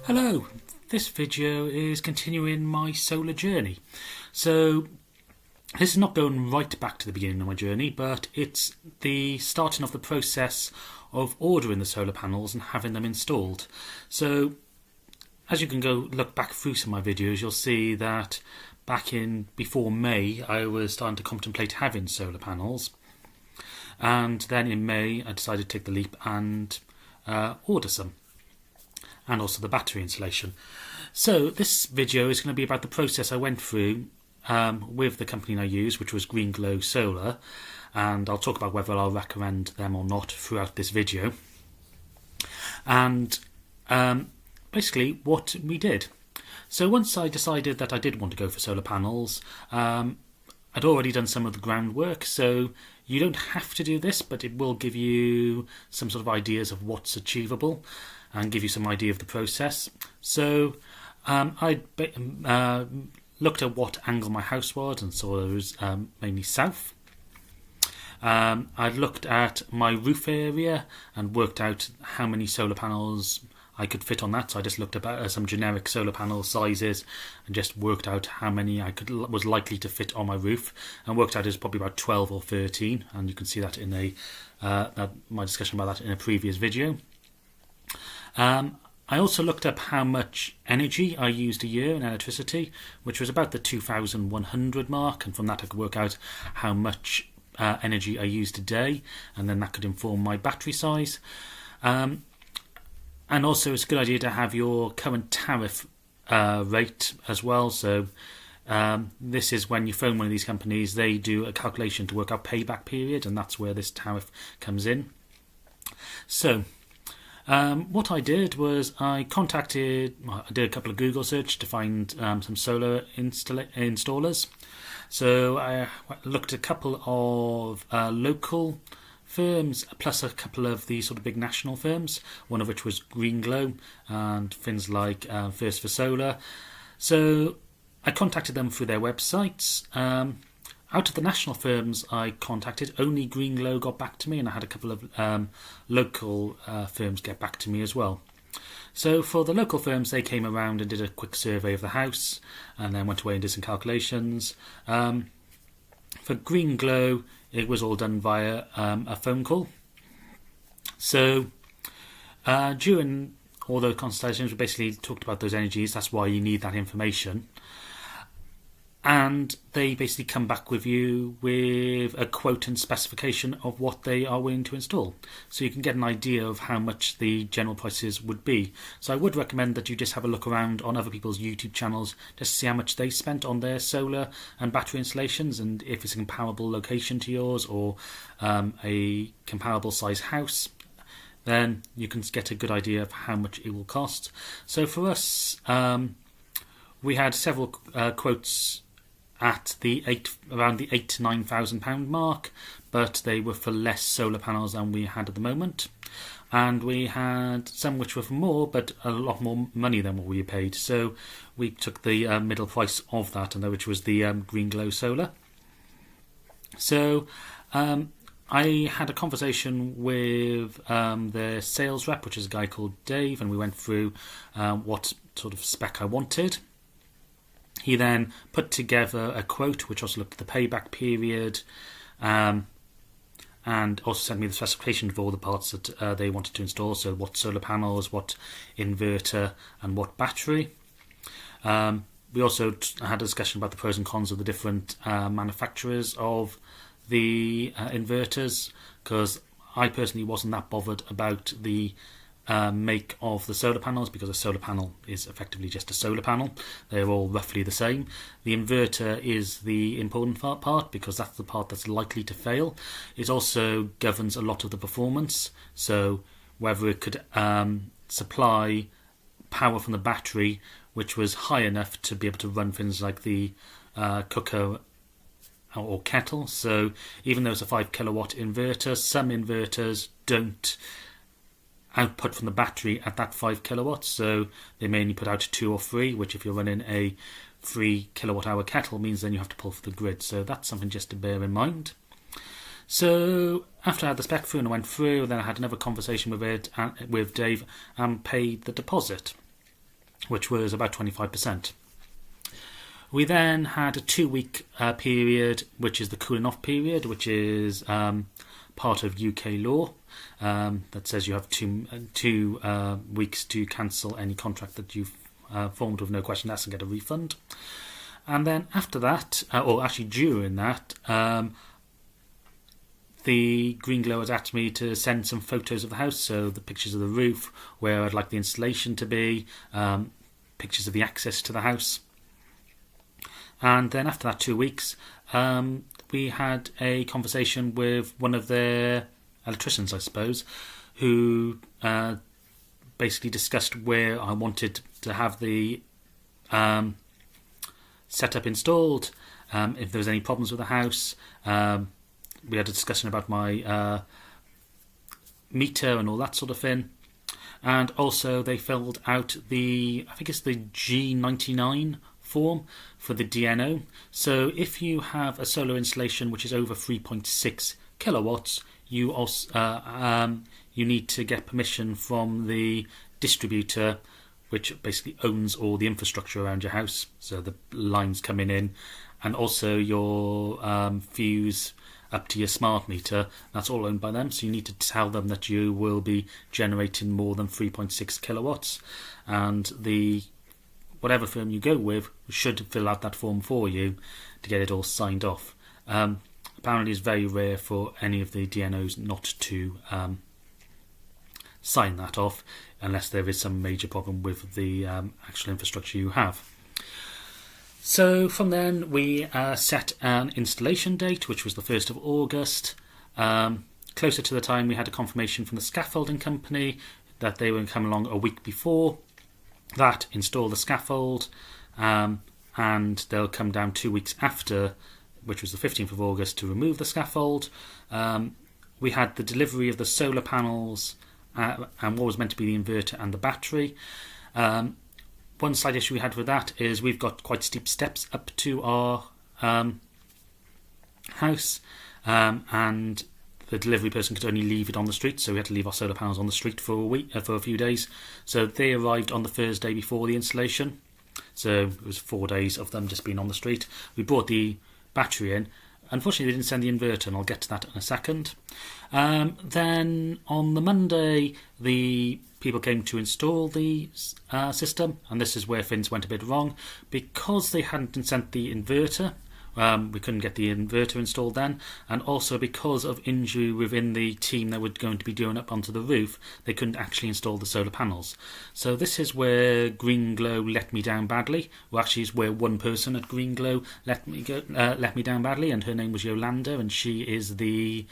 Hello, this video is continuing my solar journey. So this is not going right back to the beginning of my journey, but it's the starting of the process of ordering the solar panels and having them installed. So as you can go look back through some of my videos, you'll see that back in before May I was starting to contemplate having solar panels, and then in May I decided to take the leap and order some, and also the battery installation. So this video is going to be about the process I went through with the company I use, which was Green Glow Solar, and I'll talk about whether I'll recommend them or not throughout this video, and basically what we did. So once I decided that I did want to go for solar panels, I'd already done some of the groundwork, so you don't have to do this, but it will give you some sort of ideas of what's achievable and give you some idea of the process. So I looked at what angle my house was and saw it was mainly south. I looked at my roof area and worked out how many solar panels I could fit on that. So I just looked at some generic solar panel sizes and just worked out how many I was likely to fit on my roof, and worked out it was probably about 12 or 13. And you can see that in my discussion about that in a previous video. I also looked up how much energy I used a year in electricity, which was about the 2,100 mark, and from that I could work out how much energy I used a day, and then that could inform my battery size. And also it's a good idea to have your current tariff rate as well. So this is when you phone one of these companies, they do a calculation to work out payback period, and that's where this tariff comes in. So what I did was I did a couple of Google search to find some solar installers. So I looked at a couple of local firms plus a couple of the sort of big national firms, one of which was Green Glow and things like First for Solar. So I contacted them through their websites. Out of the national firms I contacted, only Green Glow got back to me, and I had a couple of local firms get back to me as well. So for the local firms, they came around and did a quick survey of the house and then went away and did some calculations. For Green Glow, it was all done via a phone call. So during all those consultations, we basically talked about those energies. That's why you need that information. And they basically come back with you with a quote and specification of what they are willing to install. So you can get an idea of how much the general prices would be. So I would recommend that you just have a look around on other people's YouTube channels just to see how much they spent on their solar and battery installations, and if it's a comparable location to yours or a comparable size house, then you can get a good idea of how much it will cost. So for us, we had several quotes at around the £8,000 to £9,000 mark, but they were for less solar panels than we had at the moment, and we had some which were for more, but a lot more money than what we paid. So we took the middle price of that, and which was the Green Glow Solar. So I had a conversation with their sales rep, which is a guy called Dave, and we went through what sort of spec I wanted. He then put together a quote which also looked at the payback period, and also sent me the specification of all the parts that they wanted to install, so what solar panels, what inverter and what battery. We also had a discussion about the pros and cons of the different manufacturers of the inverters, because I personally wasn't that bothered about the make of the solar panels, because a solar panel is effectively just a solar panel. They're all roughly the same. The inverter is the important part, because that's the part that's likely to fail. It also governs a lot of the performance, so whether it could supply power from the battery which was high enough to be able to run things like the cooker or kettle. So even though it's a 5 kilowatt inverter, some inverters don't output from the battery at that 5 kilowatts, so they may only put out 2 or 3, which if you're running a 3 kilowatt hour kettle means then you have to pull for the grid. So that's something just to bear in mind. So after I had the spec through and I went through, then I had another conversation with Dave and paid the deposit. which was about 25%. We then had a 2-week period, which is the cooling off period, which is part of UK law that says you have two weeks to cancel any contract that you've formed with no question asked and get a refund. And then after that, or actually during that, the Green Glow had asked me to send some photos of the house, so the pictures of the roof, where I'd like the installation to be, pictures of the access to the house. And then after that 2 weeks, we had a conversation with one of their electricians, I suppose, who basically discussed where I wanted to have the setup installed, if there was any problems with the house. We had a discussion about my meter and all that sort of thing. And also they filled out I think it's the G99 form for the DNO. So if you have a solar installation which is over 3.6 kilowatts, you also you need to get permission from the distributor, which basically owns all the infrastructure around your house, so the lines coming in, and also your fuse up to your smart meter. That's all owned by them, so you need to tell them that you will be generating more than 3.6 kilowatts, and whatever firm you go with should fill out that form for you to get it all signed off. Apparently it's very rare for any of the DNOs not to sign that off unless there is some major problem with the actual infrastructure you have. So from then we set an installation date, which was the 1st of August. Closer to the time, we had a confirmation from the scaffolding company that they would come along a week before that, install the scaffold, and they'll come down 2 weeks after, which was the 15th of August, to remove the scaffold. We had the delivery of the solar panels and what was meant to be the inverter and the battery. One slight issue we had with that is we've got quite steep steps up to our house, and the delivery person could only leave it on the street, so we had to leave our solar panels on the street for a few days. So they arrived on the Thursday before the installation, so it was 4 days of them just being on the street. We brought the battery in. Unfortunately, they didn't send the inverter, and I'll get to that in a second. Then on the Monday, the people came to install the system, and this is where things went a bit wrong. Because they hadn't sent the inverter, we couldn't get the inverter installed then, and also because of injury within the team that were going to be doing up onto the roof, they couldn't actually install the solar panels. So this is where Green Glow let me down badly. Well, actually, it's where one person at Green Glow let me down badly, and her name was Yolanda, and she is the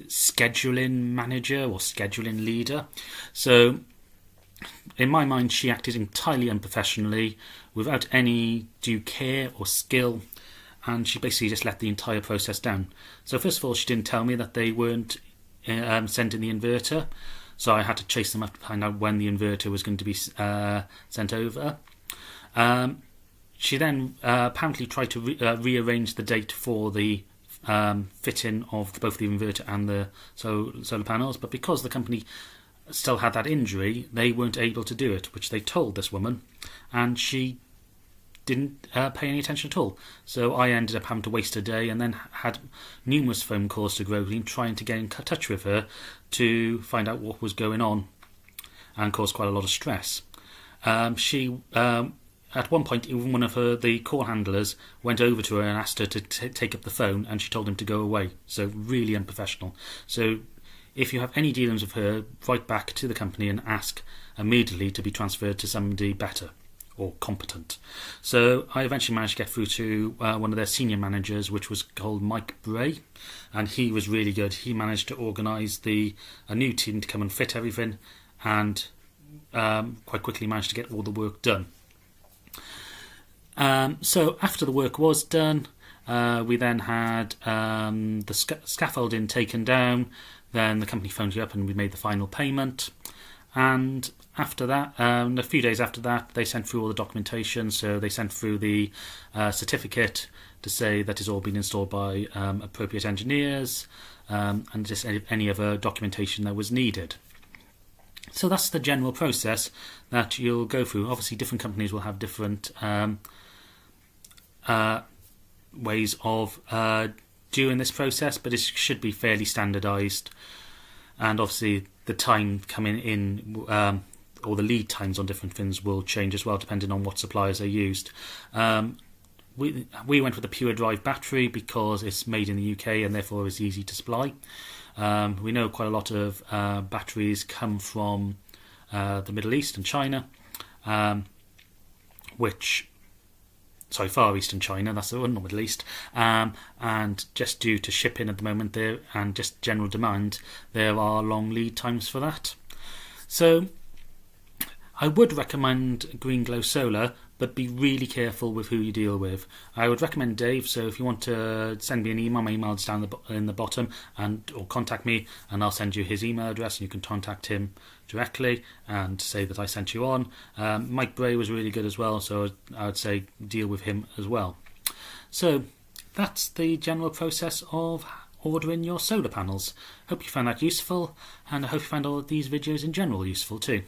scheduling manager or scheduling leader. So in my mind, she acted entirely unprofessionally, without any due care or skill, and she basically just let the entire process down. So first of all, she didn't tell me that they weren't sending the inverter, so I had to chase them up to find out when the inverter was going to be sent over. She then apparently tried to rearrange the date for the fitting of both the inverter and the solar panels, but because the company still had that injury, they weren't able to do it, which they told this woman, and she didn't pay any attention at all. So I ended up having to waste a day, and then had numerous phone calls to Grosvenor trying to get in touch with her to find out what was going on, and caused quite a lot of stress. She at one point, even one of the call handlers went over to her and asked her to take up the phone, and she told him to go away. So really unprofessional. So if you have any dealings with her, write back to the company and ask immediately to be transferred to somebody better or competent. So I eventually managed to get through to one of their senior managers, which was called Mike Bray, and he was really good. He managed to organise a new team to come and fit everything, and quite quickly managed to get all the work done. So after the work was done, we then had the scaffolding taken down. Then the company phoned you up and we made the final payment. And after that, a few days after that, they sent through all the documentation. So they sent through the certificate to say that it's all been installed by appropriate engineers, and just any other documentation that was needed. So that's the general process that you'll go through. Obviously, different companies will have different ways of doing this process, but it should be fairly standardised. And obviously, the time coming in, or the lead times on different things will change as well, depending on what suppliers are used. We went with the Pure Drive battery because it's made in the UK and therefore is easy to supply. We know quite a lot of batteries come from the Middle East and China, Far East and China, that's the one, not Middle East. And just due to shipping at the moment there and just general demand, there are long lead times for that. So I would recommend Green Glow Solar, but be really careful with who you deal with. I would recommend Dave, so if you want to send me an email, my email is down in the bottom, or contact me and I'll send you his email address and you can contact him directly and say that I sent you on. Mike Bray was really good as well, so I would say deal with him as well. So that's the general process of ordering your solar panels. Hope you found that useful, and I hope you found all of these videos in general useful too.